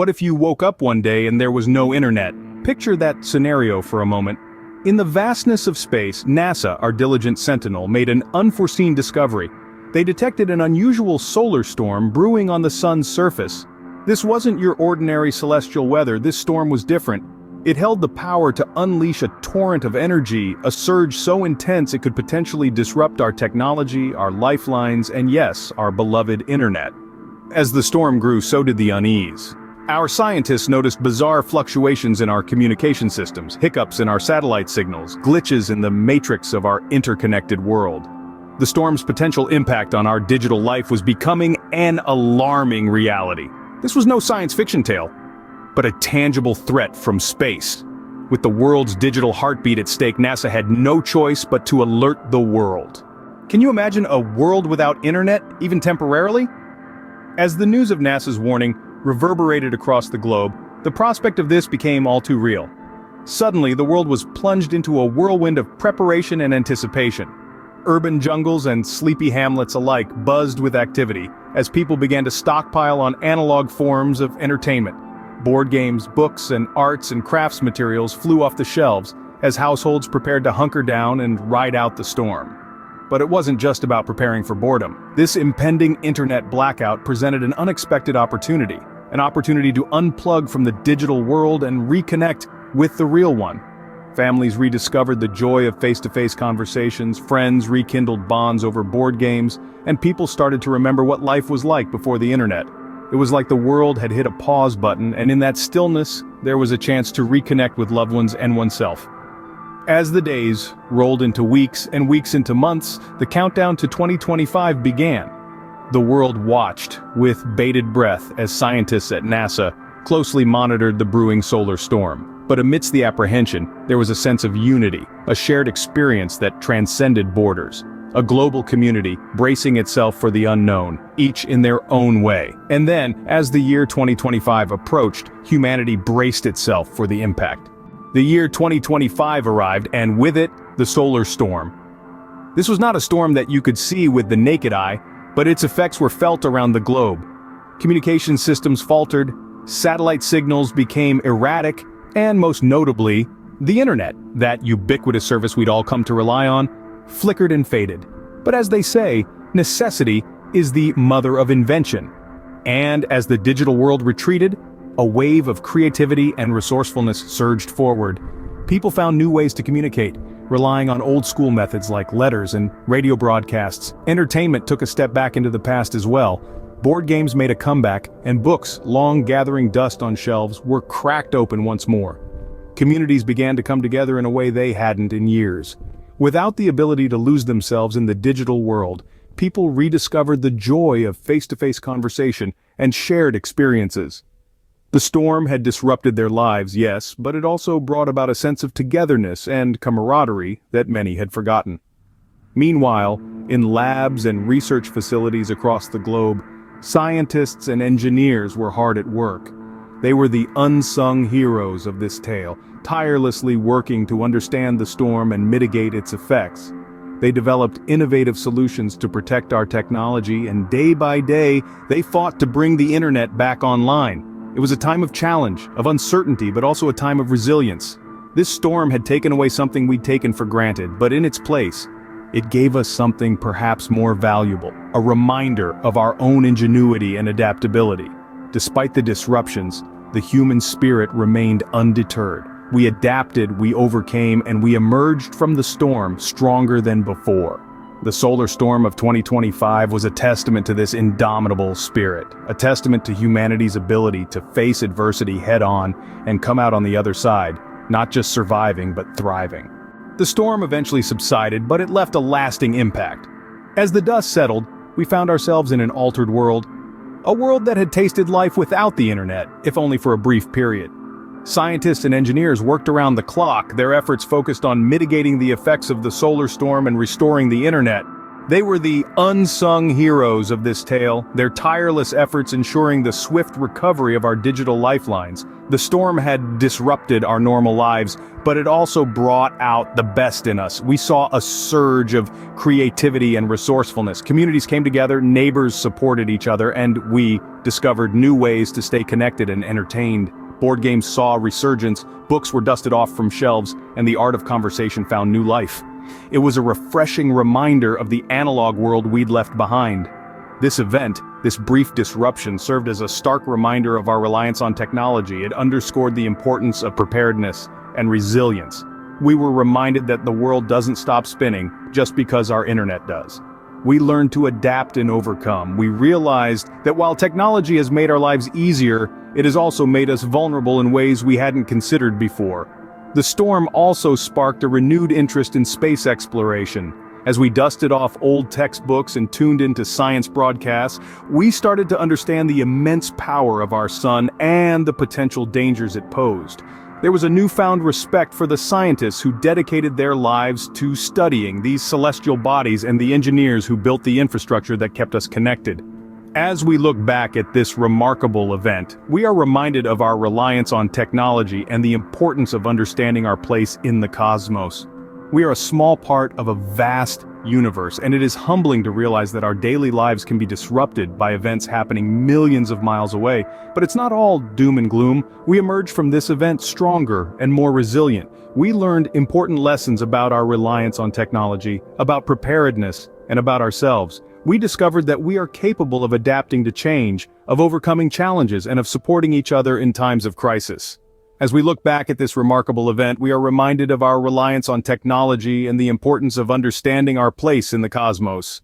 What if you woke up one day and there was no internet? Picture that scenario for a moment. In the vastness of space, NASA, our diligent sentinel, made an unforeseen discovery. They detected an unusual solar storm brewing on the sun's surface. This wasn't your ordinary celestial weather. This storm was different. It held the power to unleash a torrent of energy, a surge so intense it could potentially disrupt our technology, our lifelines, and yes, our beloved internet. As the storm grew, so did the unease. Our scientists noticed bizarre fluctuations in our communication systems, hiccups in our satellite signals, glitches in the matrix of our interconnected world. The storm's potential impact on our digital life was becoming an alarming reality. This was no science fiction tale, but a tangible threat from space. With the world's digital heartbeat at stake, NASA had no choice but to alert the world. Can you imagine a world without internet, even temporarily? As the news of NASA's warning reverberated across the globe, the prospect of this became all too real. Suddenly, the world was plunged into a whirlwind of preparation and anticipation. Urban jungles and sleepy hamlets alike buzzed with activity as people began to stockpile on analog forms of entertainment. Board games, books, and arts and crafts materials flew off the shelves as households prepared to hunker down and ride out the storm. But it wasn't just about preparing for boredom. This impending internet blackout presented an unexpected opportunity, an opportunity to unplug from the digital world and reconnect with the real one. Families rediscovered the joy of face-to-face conversations, friends rekindled bonds over board games, and people started to remember what life was like before the internet. It was like the world had hit a pause button, and in that stillness, there was a chance to reconnect with loved ones and oneself. As the days rolled into weeks and weeks into months, the countdown to 2025 began. The world watched with bated breath as scientists at NASA closely monitored the brewing solar storm. But amidst the apprehension, there was a sense of unity, a shared experience that transcended borders. A global community bracing itself for the unknown, each in their own way. And then, as the year 2025 approached, humanity braced itself for the impact. The year 2025 arrived, and with it, the solar storm. This was not a storm that you could see with the naked eye, but its effects were felt around the globe. Communication systems faltered, satellite signals became erratic, and most notably, the internet, that ubiquitous service we'd all come to rely on, flickered and faded. But as they say, necessity is the mother of invention. And as the digital world retreated, a wave of creativity and resourcefulness surged forward. People found new ways to communicate, relying on old-school methods like letters and radio broadcasts. Entertainment took a step back into the past as well. Board games made a comeback, and books, long gathering dust on shelves, were cracked open once more. Communities began to come together in a way they hadn't in years. Without the ability to lose themselves in the digital world, people rediscovered the joy of face-to-face conversation and shared experiences. The storm had disrupted their lives, yes, but it also brought about a sense of togetherness and camaraderie that many had forgotten. Meanwhile, in labs and research facilities across the globe, scientists and engineers were hard at work. They were the unsung heroes of this tale, tirelessly working to understand the storm and mitigate its effects. They developed innovative solutions to protect our technology, and day by day, they fought to bring the internet back online. It was a time of challenge, of uncertainty, but also a time of resilience. This storm had taken away something we'd taken for granted, but in its place, it gave us something perhaps more valuable, a reminder of our own ingenuity and adaptability. Despite the disruptions, the human spirit remained undeterred. We adapted, we overcame, and we emerged from the storm stronger than before. The solar storm of 2025 was a testament to this indomitable spirit, a testament to humanity's ability to face adversity head-on and come out on the other side, not just surviving but thriving. The storm eventually subsided, but it left a lasting impact. As the dust settled, we found ourselves in an altered world, a world that had tasted life without the internet, if only for a brief period. Scientists and engineers worked around the clock, their efforts focused on mitigating the effects of the solar storm and restoring the internet. They were the unsung heroes of this tale, their tireless efforts ensuring the swift recovery of our digital lifelines. The storm had disrupted our normal lives, but it also brought out the best in us. We saw a surge of creativity and resourcefulness. Communities came together, neighbors supported each other, and we discovered new ways to stay connected and entertained. Board games saw a resurgence, books were dusted off from shelves, and the art of conversation found new life. It was a refreshing reminder of the analog world we'd left behind. This event, this brief disruption, served as a stark reminder of our reliance on technology. It underscored the importance of preparedness and resilience. We were reminded that the world doesn't stop spinning just because our internet does. We learned to adapt and overcome. We realized that while technology has made our lives easier, it has also made us vulnerable in ways we hadn't considered before. The storm also sparked a renewed interest in space exploration. As we dusted off old textbooks and tuned into science broadcasts, we started to understand the immense power of our sun and the potential dangers it posed. There was a newfound respect for the scientists who dedicated their lives to studying these celestial bodies and the engineers who built the infrastructure that kept us connected. As we look back at this remarkable event, we are reminded of our reliance on technology and the importance of understanding our place in the cosmos. We are a small part of a vast universe, and it is humbling to realize that our daily lives can be disrupted by events happening millions of miles away. But it's not all doom and gloom. We emerged from this event stronger and more resilient. We learned important lessons about our reliance on technology, about preparedness, and about ourselves. We discovered that we are capable of adapting to change, of overcoming challenges, and of supporting each other in times of crisis. As we look back at this remarkable event, we are reminded of our reliance on technology and the importance of understanding our place in the cosmos.